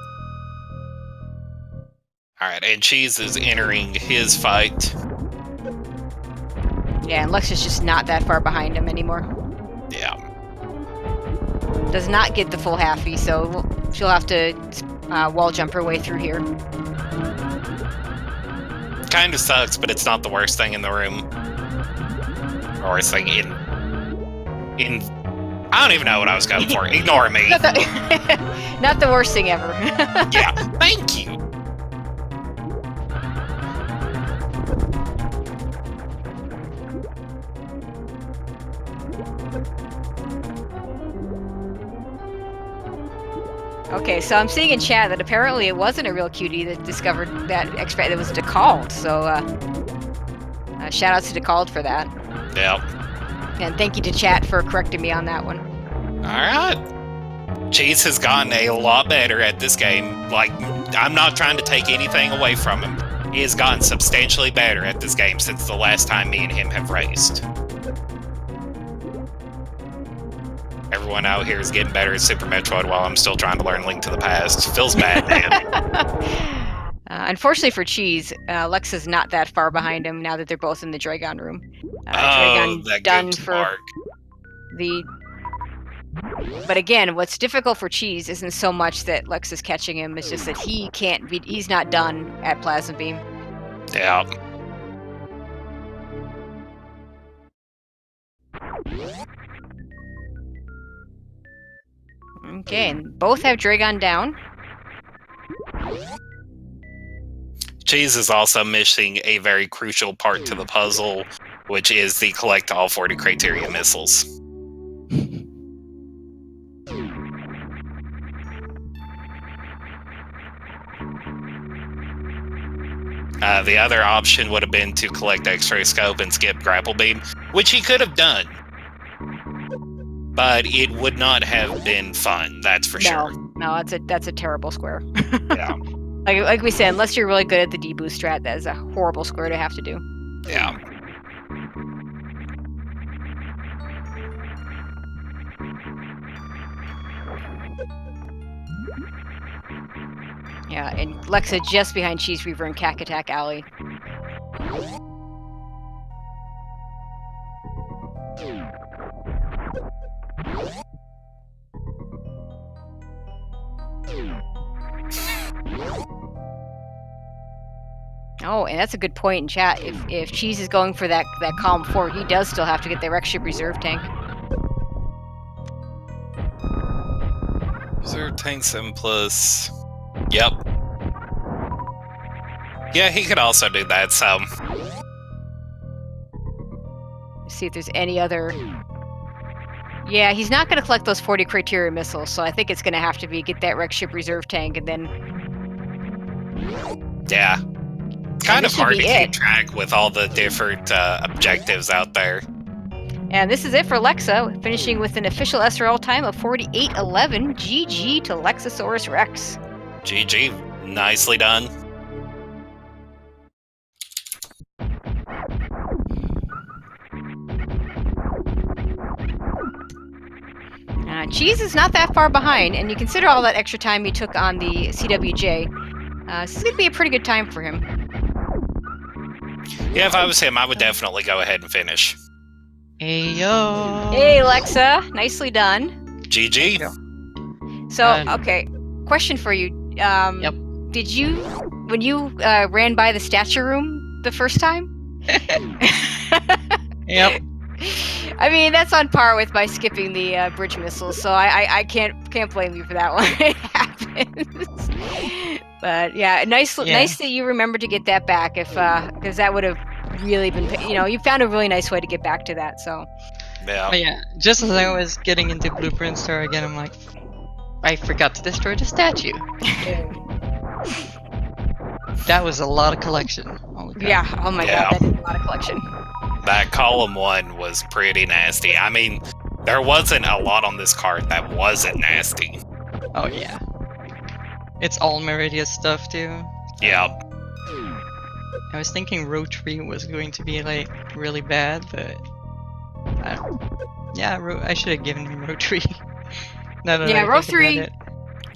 Alright, and Cheese is entering his fight. Yeah, and Lex is just not that far behind him anymore. Yeah. Does not get the full halfie, so she'll have to wall jump her way through here. Kind of sucks, but it's not the worst thing in the room. Or worst thing in... I don't even know what I was going for. Ignore me. Not the worst thing ever. Yeah, thank you. Okay, so I'm seeing in chat that apparently it wasn't a real cutie that discovered that extract. It was Decalled. So shout out to Decalled for that. Yep. And thank you to chat for correcting me on that one. Alright. Cheese has gotten a lot better at this game. Like, I'm not trying to take anything away from him. He has gotten substantially better at this game since the last time me and him have raced. Everyone out here is getting better at Super Metroid while I'm still trying to learn Link to the Past. Feels bad, man. Unfortunately for Cheese, Lex is not that far behind him now that they're both in the Dragon room. Oh, that done good for mark. But again, what's difficult for Cheese isn't so much that Lex is catching him, it's just that he's not done at Plasma Beam. Yeah. Okay, and both have Dragon down. Cheese is also missing a very crucial part to the puzzle, which is the collect all 40 criteria missiles. The other option would have been to collect X-ray scope and skip grapple beam, which he could have done. But it would not have been fun, that's for sure. No, that's a terrible square. Yeah. Like we said, unless you're really good at the deboost strat, that is a horrible square to have to do. Yeah. Yeah, and Lexa just behind CheeseReaver and Cack Attack Alley. Oh, and that's a good point in chat. If Cheese is going for that column 4, he does still have to get the Rex Ship Reserve tank. Reserve tank 7+. Yep. Yeah, he could also do that, so... See if there's any other... Yeah, he's not going to collect those 40 criteria missiles, so I think it's going to have to be get that Rex Ship Reserve tank and then... Yeah. Kind of hard to keep track with all the different objectives out there. And this is it for Lexa, finishing with an official SRL time of 48:11. GG to LexausaurusRex. GG. Nicely done. Cheese is not that far behind, and you consider all that extra time he took on the CWJ. This is going to be a pretty good time for him. Yeah, if I was him, I would definitely go ahead and finish. Hey, yo! Hey, Lexa. Nicely done. GG. So, okay, question for you. Yep. Did you, when you ran by the stature room the first time? Yep. I mean, that's on par with my skipping the bridge missiles, so I can't blame you for that one. It happens. But yeah, nice that you remembered to get that back, if because that would have really been, you found a really nice way to get back to that. So yeah. But yeah, just as I was getting into Blueprint Store again, I'm like, I forgot to destroy the statue. That was a lot of collection. Yeah. Oh my god, that is a lot of collection. That column 1 was pretty nasty. I mean, there wasn't a lot on this card that wasn't nasty. Oh yeah. It's all Meridia stuff too. Yeah. I was thinking row 3 was going to be like really bad, but I should have given him row 3. Row 3.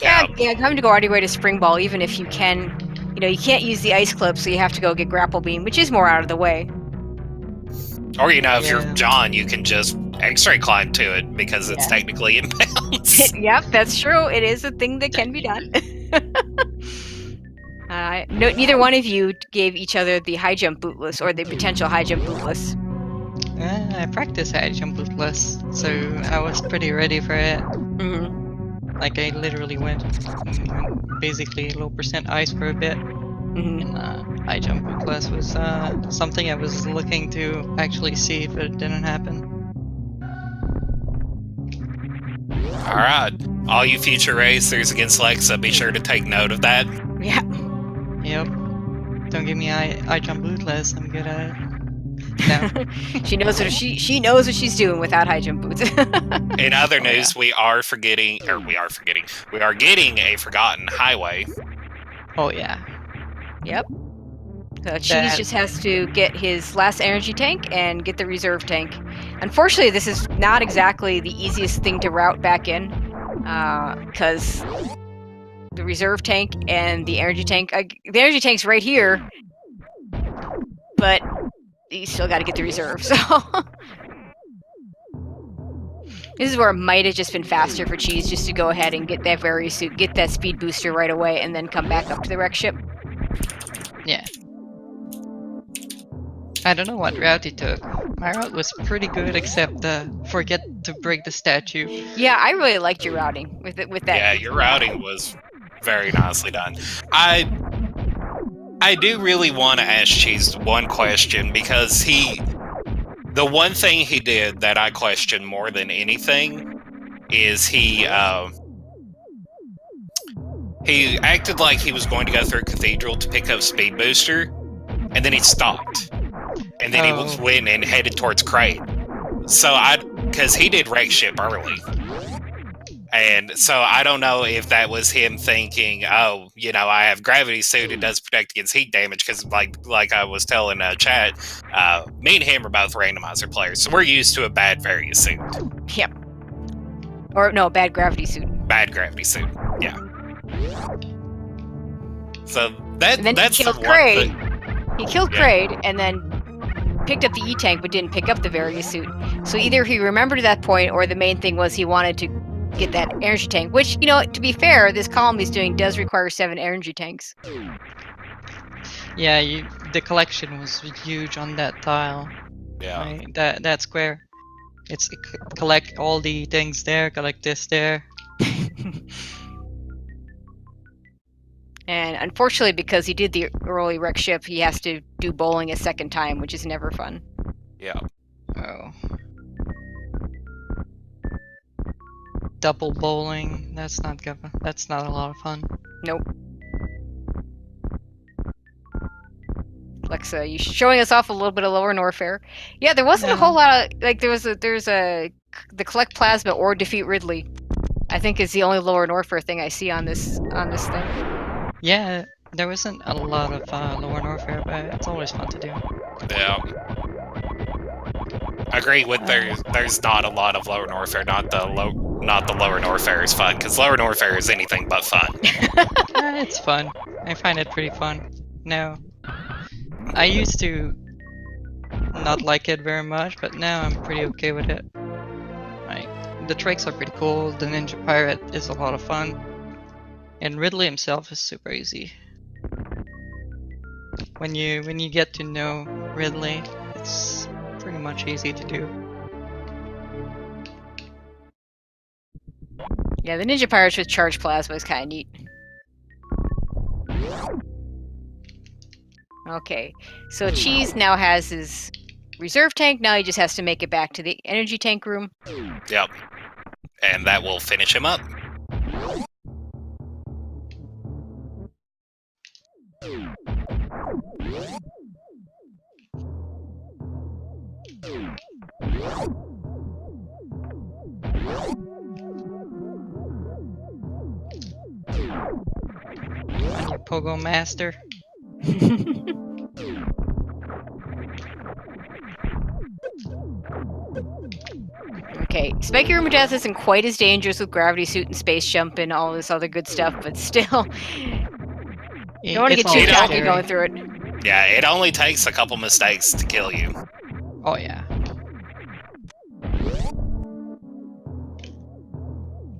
Yeah, having to go all the way to Spring Ball, even if you can you can't use the ice clip, so you have to go get grapple beam, which is more out of the way. Or, if you're Yeah. John, you can just X-ray climb to it because it's technically in bounds. Yep, that's true. It is a thing that can be done. Neither one of you gave each other the high jump bootless or the potential high jump bootless. I practiced high jump bootless, so I was pretty ready for it. Mm-hmm. Like I literally went basically low percent ice for a bit. Mm-hmm. And high jump bootless was something I was looking to actually see if it didn't happen. Alright, all you future racers against Lexa, be sure to take note of that. Yeah. Yep. Don't give me high jump bootless. I'm good at it. No. She knows what she knows what she's doing without high jump boots. In other news, we are getting a forgotten highway. Oh yeah. Yep. So Cheese just has to get his last energy tank and get the reserve tank. Unfortunately, this is not exactly the easiest thing to route back in, because the reserve tank and the energy tank, the energy tank's right here, but you still got to get the reserve. So this is where it might have just been faster for Cheese just to go ahead and get that various suit, get that speed booster right away, and then come back up to the wreck ship. Yeah. I don't know what route he took. My route was pretty good, except forget to break the statue. Yeah, I really liked your routing with that. Yeah, your routing was very nicely done. I do really want to ask Cheese one question, because the one thing he did that I question more than anything is he acted like he was going to go through Cathedral to pick up Speed Booster, and then he stopped. And then he went and headed towards Crate. So because he did wreck ship early. And so I don't know if that was him thinking, I have gravity suit, it does protect against heat damage, because like I was telling chat, me and him are both randomizer players, so we're used to a bad various suit. Yep. Or no, bad gravity suit. Bad gravity suit, yeah. So that's he killed Kraid. He killed Kraid and then picked up the E-tank but didn't pick up the various suit. So either he remembered that point, or the main thing was he wanted to get that energy tank, which, to be fair, this column he's doing does require 7 energy tanks. Yeah, the collection was huge on that tile. Yeah. Right? That square. It's collect all the things there, collect this there. And unfortunately, because he did the early wreck ship, he has to do bowling a second time, which is never fun. Yeah. Oh. Double bowling. That's not a lot of fun. Nope. Lexa, you showing us off a little bit of Lower Norfair. Yeah, there wasn't a whole lot of there's the collect plasma or defeat Ridley. I think is the only Lower Norfair thing I see on this thing. Yeah, there wasn't a lot of Lower Norfair, but it's always fun to do. Yeah. I agree with there's not a lot of Lower Norfair, not the Lower Norfair is fun, because Lower Norfair is anything but fun. It's fun. I find it pretty fun. No. I used to not like it very much, but now I'm pretty okay with it. Like, the tricks are pretty cool, the Ninja Pirate is a lot of fun, and Ridley himself is super easy. When you get to know Ridley, it's pretty much easy to do. Yeah, the Ninja Pirates with charged plasma is kind of neat. Okay, so Cheese now has his reserve tank. Now he just has to make it back to the energy tank room. Yep. And that will finish him up. On your Pogo Master. Okay, Spiky Room of Death isn't quite as dangerous with gravity suit and space jump and all this other good stuff, but still, You don't want to It's get too all cocky scary. going through it. Yeah, it only takes a couple mistakes to kill you. Oh yeah.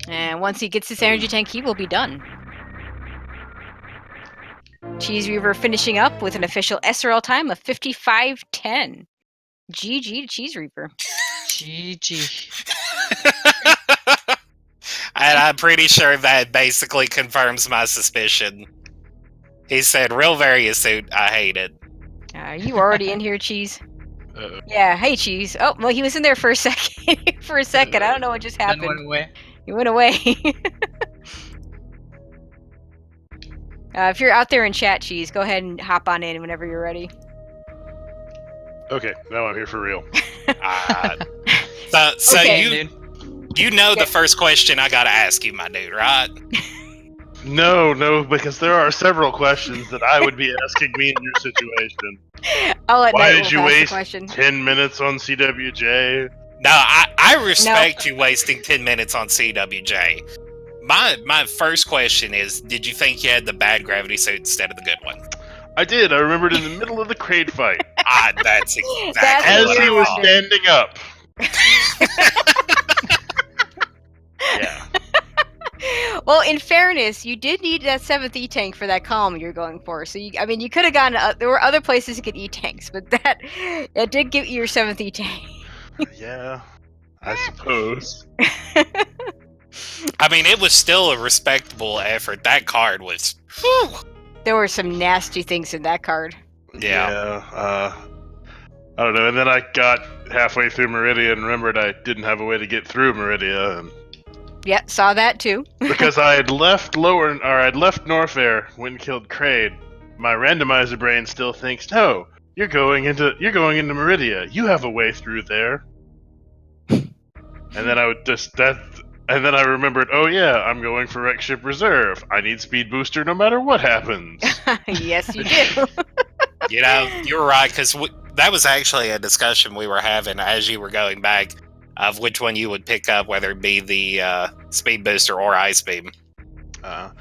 And once he gets this energy tank, he will be done. CheeseReaver finishing up with an official SRL time of 55:10. GG to CheeseReaver. GG. And I'm pretty sure that basically confirms my suspicion. He said, real various suit, I hate it. You already in here, Cheese? Uh-oh. Yeah, hey, Cheese. Oh, well, he was in there for a second. I don't know what just Then happened. went away. He went away. If you're out there in chat, Cheese, go ahead and hop on in whenever you're ready. Okay, now I'm here for real. So Okay. you know the first question I gotta ask you, my dude, right? No, because there are several questions that I would be asking me in your situation. I'll let Why Nightwolf did you ask the waste question. 10 minutes on CWJ? No, I respect you wasting 10 minutes on CWJ. My first question is, did you think you had the bad gravity suit instead of the good one? I did. I remembered in the middle of the crate fight, That's exactly That's as what he I was thought. standing up. Yeah. Well, in fairness, you did need that 7th E-tank for that column you're going for. So, you could have gone... there were other places you could E-tanks, but it did give you your 7th E-tank. Yeah, I suppose. I mean, it was still a respectable effort. That card was... Whew. There were some nasty things in that card. Yeah. I don't know. And then I got halfway through Meridia and remembered I didn't have a way to get through Meridia, and Yeah, saw that too. because I had left Norfair when killed Kraid, my randomizer brain still thinks, no, you're going into Meridia. You have a way through there. And then and then I remembered, oh yeah, I'm going for Wreck Ship Reserve. I need Speed Booster no matter what happens. Yes, you do. You know, you're right, because that was actually a discussion we were having as you were going back of which one you would pick up, whether it be the Speed Booster or Ice Beam. Yeah,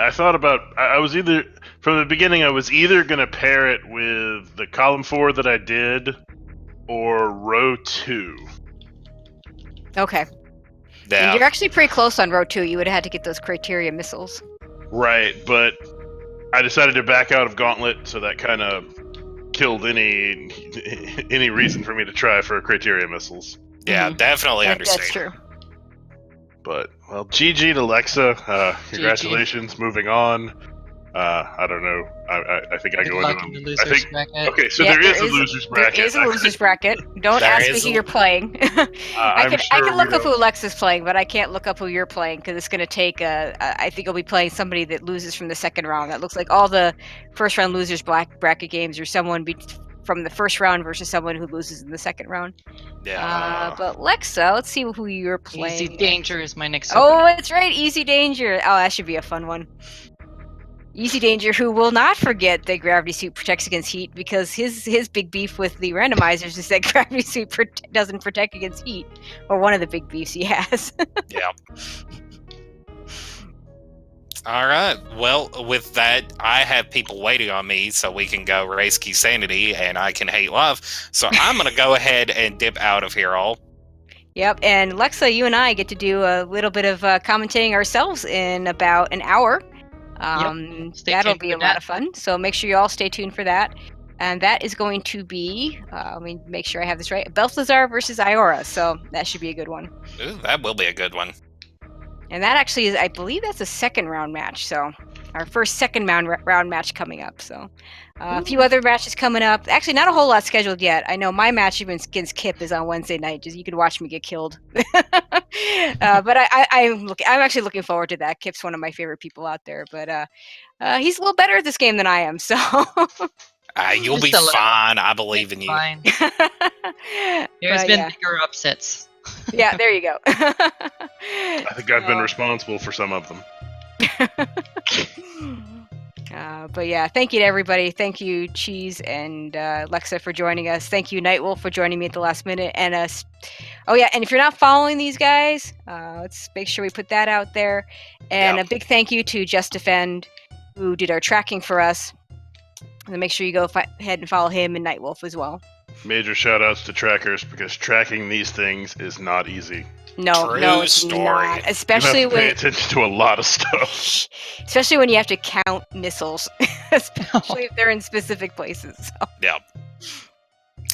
I thought about. I was either from the beginning. I was either gonna pair it with the column 4 that I did, or row 2. Okay. Yeah. And you're actually pretty close on row 2. You would have had to get those criteria missiles. Right, but I decided to back out of Gauntlet, so that kind of killed any reason for me to try for criteria missiles. Yeah, definitely understand. That's true. But well, GG to Lexa. Congratulations. Moving on. I don't know. I think I Good go luck into in them. the I think. losers bracket. Okay, so Yeah, there is a losers bracket. There is a losers bracket. Don't There ask me is who a- you're playing. I I'm can sure look we up who Alexa's playing, but I can't look up who you're playing because it's going to take. I think I'll be playing somebody that loses from the second round. That looks like all the first round losers bracket games are someone from the first round versus someone who loses in the second round. Yeah. But Lexa, let's see who you're playing. Easy Danger is my next Oh, opener. that's right, Easy Danger. Oh, that should be a fun one. Easy Danger, who will not forget that Gravity Suit protects against heat, because his big beef with the randomizers is that Gravity Suit doesn't protect against heat, or one of the big beefs he has. Yeah. All right. Well, with that, I have people waiting on me so we can go race Key Sanity and I can hate love. So I'm going to go ahead and dip out of here all. Yep, and Lexa, you and I get to do a little bit of commentating ourselves in about an hour. Stay That'll tuned be for a lot that. of fun. So make sure you all stay tuned for that. And that is going to be, let me make sure I have this right, Balthazar versus Iora. So that should be a good one. Ooh, that will be a good one. And that actually is, I believe that's a second round match. So our first second round match coming up. So a few other matches coming up. Actually, not a whole lot scheduled yet. I know my match against Kip is on Wednesday night. Just you can watch me get killed. But I'm actually looking forward to that. Kip's one of my favorite people out there. But he's a little better at this game than I am. So You'll Just be a little. fine. I believe in you. Fine. There's But been yeah. bigger upsets. Yeah, there you go. I think I've been responsible for some of them. But yeah, thank you to everybody. Thank you, Cheese and Lexa, for joining us. Thank you, Nightwolf, for joining me at the last minute. And and if you're not following these guys, let's make sure we put that out there. And Yeah. a big thank you to Just Defend, who did our tracking for us. And then make sure you go ahead and follow him and Nightwolf as well. Major shout-outs to trackers, because tracking these things is not easy. No, True it's story. not. Especially you have to pay when, attention to a lot of stuff. especially when you have to count missiles, especially if they're in specific places. So. Yep.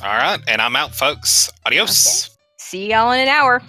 All right, and I'm out, folks. Adios. See y'all in an hour.